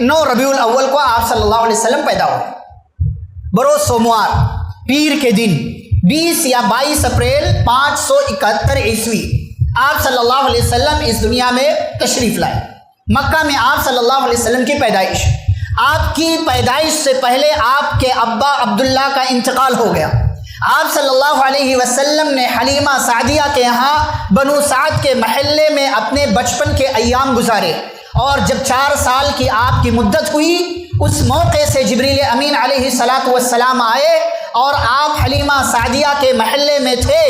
9 ربیع الاول کو آپ صلی اللہ علیہ وسلم پیدا ہوئے، بروز سوموار پیر کے دن 20 یا 22 اپریل 571 عیسوی آپ صلی اللہ علیہ وسلم اس دنیا میں تشریف لائے۔ مکہ میں آپ صلی اللہ علیہ وسلم کی پیدائش، آپ کی پیدائش سے پہلے آپ کے ابا عبداللہ کا انتقال ہو گیا۔ آپ صلی اللہ علیہ وسلم نے حلیمہ سعدیہ کے یہاں بنو سعد کے محلے میں اپنے بچپن کے ایام گزارے، اور جب 4 سال کی آپ کی مدت ہوئی اس موقع سے جبریل امین علیہ السلام آئے اور آپ حلیمہ سعدیہ کے محلے میں تھے،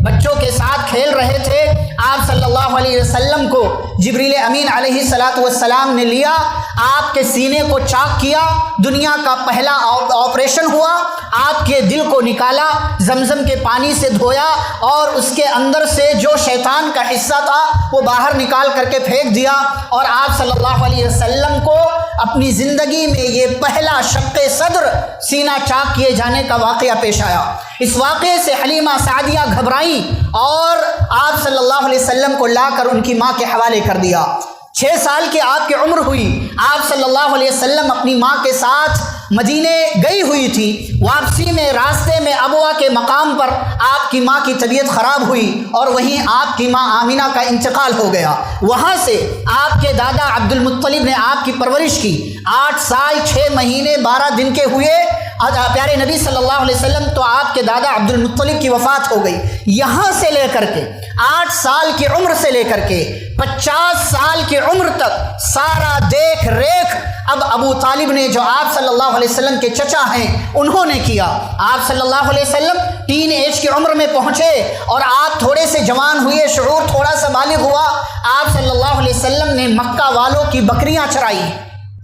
بچوں کے ساتھ کھیل رہے تھے۔ آپ صلی اللہ علیہ وسلم کو جبریل امین علیہ السلام نے لیا، آپ کے سینے کو چاک کیا، دنیا کا پہلا آپریشن ہوا، آپ کے دل کو نکالا، زمزم کے پانی سے دھویا اور اس کے اندر سے جو شیطان کا حصہ تھا وہ باہر نکال کر کے پھینک دیا، اور آپ صلی اللہ علیہ وسلم کو اپنی زندگی میں یہ پہلا شق صدر سینہ چاک کیے جانے کا واقعہ پیش آیا۔ اس واقعے سے حلیمہ سعدیہ گھبرائیں اور آپ صلی اللہ علیہ وسلم کو لا کر ان کی ماں کے حوالے کر دیا۔ 6 سال کی آپ کی عمر ہوئی، آپ صلی اللہ علیہ وسلم اپنی ماں کے ساتھ مدینے گئی ہوئی تھی۔ واپسی میں راستے میں ابوا کے مقام پر آپ کی ماں کی طبیعت خراب ہوئی اور وہیں آپ کی ماں آمینہ کا انتقال ہو گیا۔ وہاں سے آپ کے دادا عبد المطلب نے آپ کی پرورش کی۔ 8 سال 6 مہینے 12 دن کے ہوئے پیارے نبی صلی اللہ علیہ وسلم تو آپ کے دادا عبد المطلب کی وفات ہو گئی۔ یہاں سے لے کر کے 8 سال کی عمر سے لے کر کے 50 سال کی عمر تک سارا دیکھ ریکھ اب ابو طالب نے، جو آپ صلی اللہ علیہ وسلم کے چچا ہیں، انہوں نے کیا۔ آپ صلی اللہ علیہ وسلم ٹین ایج کی عمر میں پہنچے اور آپ تھوڑے سے جوان ہوئے، شعور تھوڑا سا بالغ ہوا۔ آپ صلی اللہ علیہ وسلم نے مکہ والوں کی بکریاں چرائی،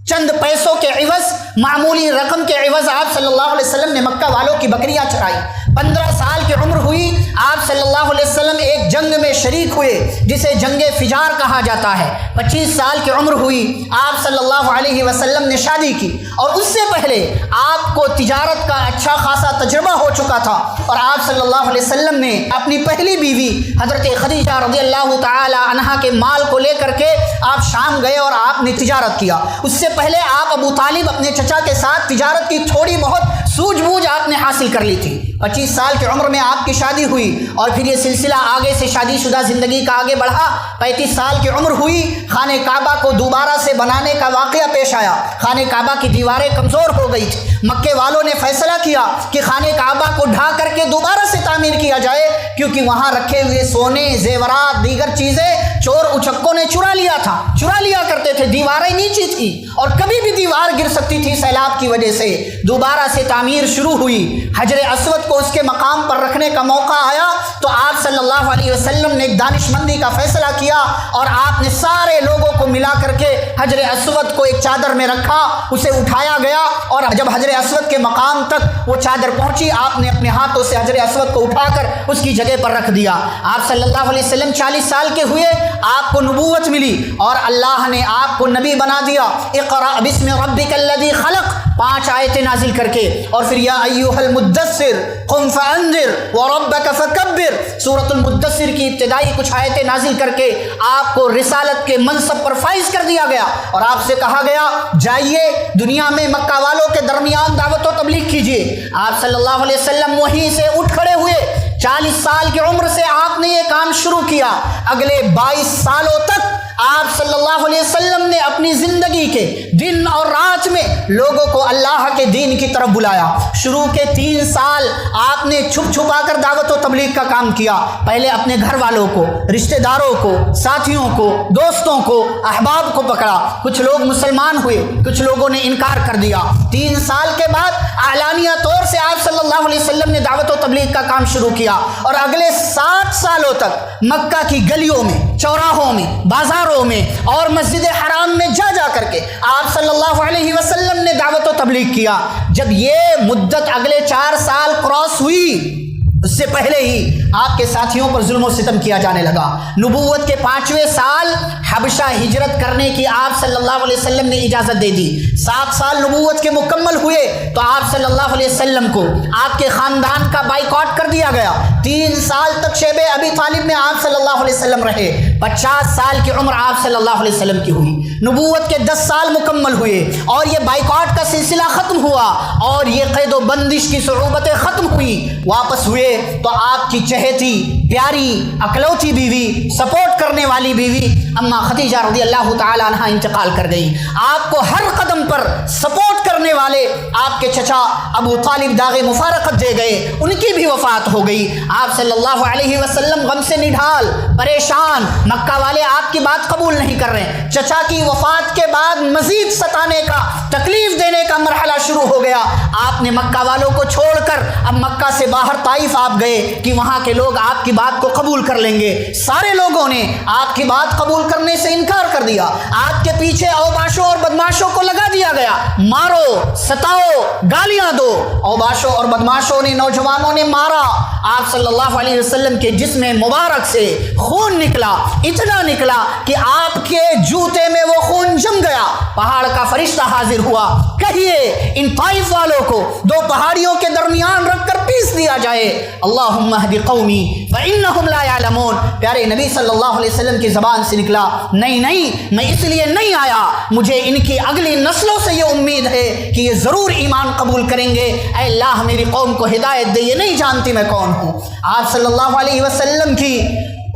چند پیسوں کے عوض، معمولی رقم کے عوض آپ صلی اللہ علیہ وسلم نے مکہ والوں کی بکریاں چرائی۔ 15 سال کی عمر ہوئی، آپ صلی اللہ علیہ وسلم ایک جنگ میں شریک ہوئے جسے جنگ فجار کہا جاتا ہے۔ 25 سال کی عمر ہوئی، آپ صلی اللہ علیہ وسلم نے شادی کی، اور اس سے پہلے آپ کو تجارت کا اچھا خاصا تجربہ ہو چکا تھا، اور آپ صلی اللہ علیہ وسلم نے اپنی پہلی بیوی حضرت خدیجہ رضی اللہ تعالی عنہا کے مال کو لے کر کے آپ شام گئے اور آپ نے تجارت کیا۔ اس سے پہلے آپ ابو طالب اپنے چچا کے ساتھ تجارت کی تھوڑی بہت سوجھ بوجھ آپ نے حاصل کر لی تھی۔ 25 سال کی عمر میں آپ کی شادی ہوئی، اور پھر یہ سلسلہ آگے سے شادی شدہ زندگی کا آگے بڑھا۔ 35 سال کی عمر ہوئی، خانہ کعبہ کو دوبارہ سے بنانے کا واقعہ پیش آیا۔ خانہ کعبہ کی دیواریں کمزور ہو گئی تھی، مکے والوں نے فیصلہ کیا کہ خانہ کعبہ کو ڈھا کر کے دوبارہ سے تعمیر کیا جائے، کیونکہ وہاں رکھے ہوئے سونے، زیورات، دیگر چیزیں چور اچکوں نے چرا لیا کرتے تھے۔ دیواریں نیچی تھی اور کبھی بھی دیوار گر سکتی تھی سیلاب کی وجہ سے۔ دوبارہ سے تعمیر شروع ہوئی، حجر اسود کو اس کے مقام پر رکھنے کا موقع آیا تو آپ صلی اللہ علیہ وسلم نے ایک دانش مندی کا فیصلہ کیا، اور آپ نے سارے لوگوں کو ملا کر کے حجر اسود کو ایک چادر میں رکھا، اسے اٹھایا گیا، اور جب حجر اسود کے مقام تک وہ چادر پہنچی، آپ نے اپنے ہاتھوں سے حجر اسود کو اٹھا کر اس کی جگہ پر رکھ دیا۔ آپ صلی اللہ علیہ وسلم 40 سال کے ہوئے، آپ کو نبوت ملی اور اللہ نے آپ کو نبی بنا دیا۔ اقرأ بسم ربک الذی خلق 5 آیتیں نازل کر کے، اور پھر یا ایھا المدثر قم فانذر وربک فکبر، سورۃ المدثر کی ابتدائی کچھ آیتیں نازل کر کے آپ کو رسالت کے منصب پر فائز کر دیا گیا، اور آپ سے کہا گیا جائیے دنیا میں مکہ والوں کے درمیان دعوت و تبلیغ کیجیے۔ آپ صلی اللہ علیہ وسلم وہیں سے اٹھ کھڑے ہوئے۔ 40 سال کی عمر سے آپ نے یہ کام شروع کیا۔ اگلے 22 سالوں تک آپ صلی اللہ علیہ وسلم نے اپنی زندگی کے دن اور رات میں لوگوں کو اللہ کے دین کی طرف بلایا۔ شروع کے 3 سال آپ نے چھپ چھپا کر دعوت و تبلیغ کا کام کیا، پہلے اپنے گھر والوں کو، رشتہ داروں کو، ساتھیوں کو، دوستوں کو، احباب کو پکڑا۔ کچھ لوگ مسلمان ہوئے، کچھ لوگوں نے انکار کر دیا۔ 3 سال کے بعد اعلانیہ طور سے آپ صلی اللہ علیہ وسلم نے دعوت و تبلیغ کا کام شروع کیا، اور اگلے 7 سالوں تک مکہ کی گلیوں میں، چوراہوں میں، بازاروں میں اور مسجد حرام میں جا کر کے آپ صلی اللہ علیہ وسلم نے دعوت و تبلیغ کیا۔ جب یہ مدت اگلے 4 سال کراس ہوئی، اس سے پہلے ہی آپ کے ساتھیوں پر ظلم و ستم کیا جانے لگا۔ نبوت کے 5ویں سال حبشہ ہجرت کرنے کی آپ صلی اللہ علیہ وسلم نے اجازت دے دی۔ 7 سال نبوت کے مکمل ہوئے تو آپ صلی اللہ علیہ وسلم کو آپ کے خاندان کا بائیکاٹ کر دیا گیا۔ 3 سال تک شیب ابی طالب میں آپ صلی اللہ علیہ وسلم رہے۔ 50 سال کی عمر آپ صلی اللہ علیہ وسلم کی ہوئی۔ نبوت کے 10 سال مکمل ہوئے اور یہ بائیکاٹ کا سلسلہ ختم ہوا اور یہ قید و بندش کی صعوبتیں ختم ہوئی، واپس ہوئے تو آپ کی چہیتی پیاری اکلوتی بیوی، سپورٹ کرنے والی بیوی اما خدیجہ رضی اللہ تعالی عنہا انتقال کر گئی۔ آپ کو ہر قدم پر سپورٹ کرنے والے آپ کے چچا ابو طالب داغ مفارقت دے گئے، ان کی بھی وفات ہو گئی۔ آپ صلی اللہ علیہ وسلم غم سے نڈھال، پریشان، مکہ والے آپ کی بات قبول نہیں کر رہے۔ چچا کی وفات کے بعد مزید ستانے کا، تکلیف دینے کا مرحلہ شروع ہو گیا۔ آپ نے مکہ والوں کو چھوڑ کر اب مکہ سے باہر طائف آپ گئے کہ وہاں کے لوگ آپ کی بات کو قبول کر لیں گے۔ سارے لوگوں نے آپ کی بات قبول کرنے سے انکار کر دیا۔ آپ کے پیچھے اوباشوں اور بدماشوں کو لگا دیا گیا، مارو، ستاؤ، گالیاں دو۔ اوباشوں اور بدماشوں نے، نوجوانوں نے مارا۔ آپ صلی اللہ علیہ وسلم کے جسم مبارک سے خون نکلا، اتنا نکلا کہ آپ کے جوتے میں وہ خون جم گیا۔ پہاڑ کا فرشتہ حاضر ہوا، کہیے ان طائف والوں کو 2 پہاڑیوں کے درمیان رکھ کر پیس دیا جائے۔ اللہم اہد قومی فانہم لا یعلمون۔ پیارے نبی صلی اللہ علیہ وسلم کی زبان سے نکلا، نہیں، میں اس لیے نہیں آیا، مجھے ان کی اگلی نسلوں سے یہ امید ہے کہ یہ ضرور ایمان قبول کریں گے۔ اے اللہ میری قوم کو ہدایت دے، یہ نہیں جانتی میں کون ہوں۔ آپ صلی اللہ علیہ وسلم کی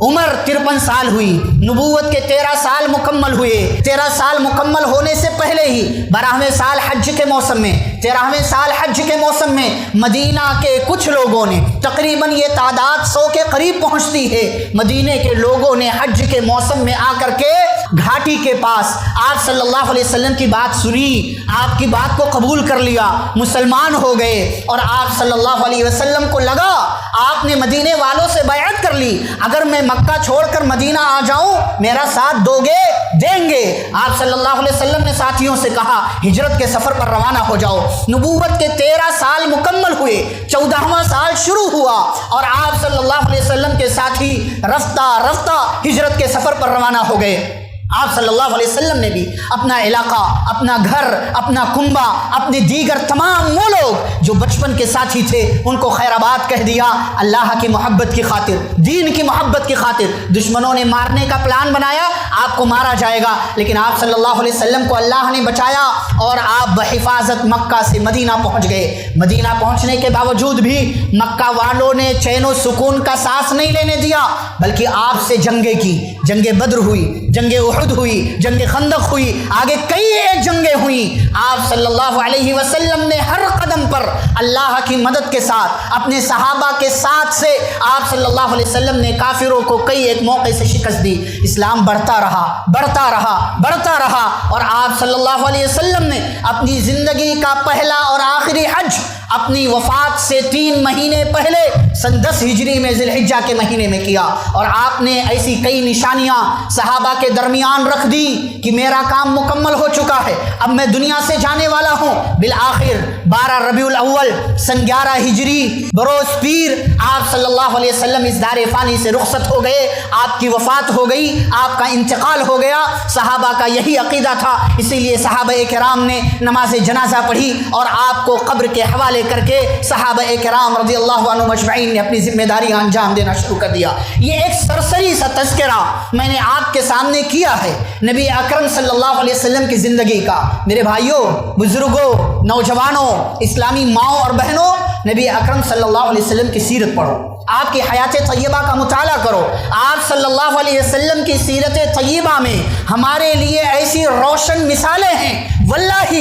عمر 53 سال ہوئی، نبوت کے 13 سال مکمل ہوئے۔ 13 سال مکمل ہونے سے پہلے ہی 12ویں سال حج کے موسم میں، 13ویں سال حج کے موسم میں مدینہ کے کچھ لوگوں نے، تقریباً یہ تعداد 100 کے قریب پہنچتی ہے، مدینے کے لوگوں نے حج کے موسم میں آ کر کے گھاٹی کے پاس آپ صلی اللہ علیہ وسلم کی بات سنی، آپ کی بات کو قبول کر لیا، مسلمان ہو گئے۔ اور آپ صلی اللہ علیہ وسلم کو لگا آپ نے مدینے والوں سے بیعت کر لی، اگر میں مکہ چھوڑ کر مدینہ آ جاؤں میرا ساتھ دو گے؟ دیں گے۔ آپ صلی اللہ علیہ وسلم نے ساتھیوں سے کہا ہجرت کے سفر پر روانہ ہو جاؤ۔ نبوت کے 13 سال مکمل ہوئے، 14واں سال شروع ہوا اور آپ صلی اللہ علیہ وسلم کے ساتھی رفتہ رفتہ ہجرت کے سفر پر روانہ ہو گئے۔ آپ صلی اللہ علیہ وسلم نے بھی اپنا علاقہ، اپنا گھر، اپنا کنبہ، اپنے دیگر تمام وہ لوگ جو بچپن کے ساتھی تھے ان کو خیر آباد کہہ دیا۔ اللہ کی محبت کی خاطر، دین کی محبت کی خاطر دشمنوں نے مارنے کا پلان بنایا، آپ کو مارا جائے گا، لیکن آپ صلی اللہ علیہ وسلم کو اللہ نے بچایا اور آپ بحفاظت مکہ سے مدینہ پہنچ گئے۔ مدینہ پہنچنے کے باوجود بھی مکہ والوں نے چین و سکون کا سانس نہیں لینے دیا، بلکہ آپ سے جنگیں کی۔ جنگ بدر ہوئی، جنگ احد ہوئی، جنگ خندق ہوئی، آگے کئی ایک جنگیں ہوئیں۔ آپ صلی اللہ علیہ وسلم نے ہر قدم پر اللہ کی مدد کے ساتھ اپنے صحابہ کے ساتھ سے آپ صلی اللہ علیہ وسلم نے کافروں کو کئی ایک موقع سے شکست دی۔ اسلام بڑھتا رہا، بڑھتا رہا، بڑھتا رہا اور آپ صلی اللہ علیہ وسلم نے اپنی زندگی کا پہلا اور آخری حج اپنی وفات سے 3 مہینے پہلے سن 10 ہجری میں ذی الحجہ کے مہینے میں کیا، اور آپ نے ایسی کئی نشانیاں صحابہ کے درمیان رکھ دی کہ میرا کام مکمل ہو چکا ہے، اب میں دنیا سے جانے والا ہوں۔ بالآخر 12 ربیع الاول سن 11 ہجری بروز پیر آپ صلی اللہ علیہ وسلم اس دار فانی سے رخصت ہو گئے، آپ کی وفات ہو گئی، آپ کا انتقال ہو گیا۔ صحابہ کا یہی عقیدہ تھا، اسی لیے صحابہ کرام نے نماز جنازہ پڑھی اور آپ کو قبر کے حوالے کر کے صحابہ کرام رضی اللہ عنہم اجمعین نے اپنی ذمہ داریاں انجام دینا شروع کر دیا۔ یہ ایک سرسری سا تذکرہ میں نے آپ کے سامنے کیا ہے نبی اکرم صلی اللہ علیہ وسلم کی زندگی کا۔ میرے بھائیوں، بزرگوں، نوجوانوں، اسلامی ماؤں اور بہنوں، نبی اکرم صلی اللہ علیہ وسلم کی سیرت پڑھو، آپ کی حیات طیبہ کا مطالعہ کرو۔ آپ صلی اللہ علیہ وسلم کی سیرت طیبہ میں ہمارے لیے ایسی روشن مثالیں ہیں، واللہ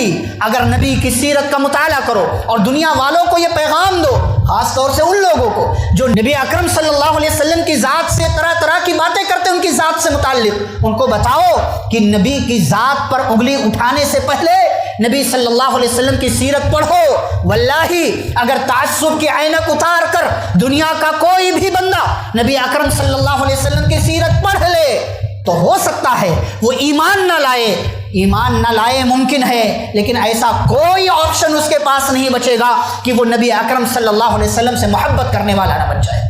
اگر نبی کی سیرت کا مطالعہ کرو اور دنیا والوں کو یہ پیغام دو، خاص طور سے ان لوگوں کو جو نبی اکرم صلی اللہ علیہ وسلم کی ذات سے طرح طرح کی باتیں کرتے ہیں، ان کی ذات سے متعلق ان کو بتاؤ کہ نبی کی ذات پر انگلی اٹھانے سے پہلے نبی صلی اللہ علیہ وسلم کی سیرت پڑھو۔ واللہ اگر تعصب کی عینک اتار کر دنیا کا کوئی بھی بندہ نبی اکرم صلی اللہ علیہ وسلم کی سیرت پڑھ لے تو ہو سکتا ہے وہ ایمان نہ لائے ممکن ہے، لیکن ایسا کوئی آپشن اس کے پاس نہیں بچے گا کہ وہ نبی اکرم صلی اللہ علیہ وسلم سے محبت کرنے والا نہ بن جائے۔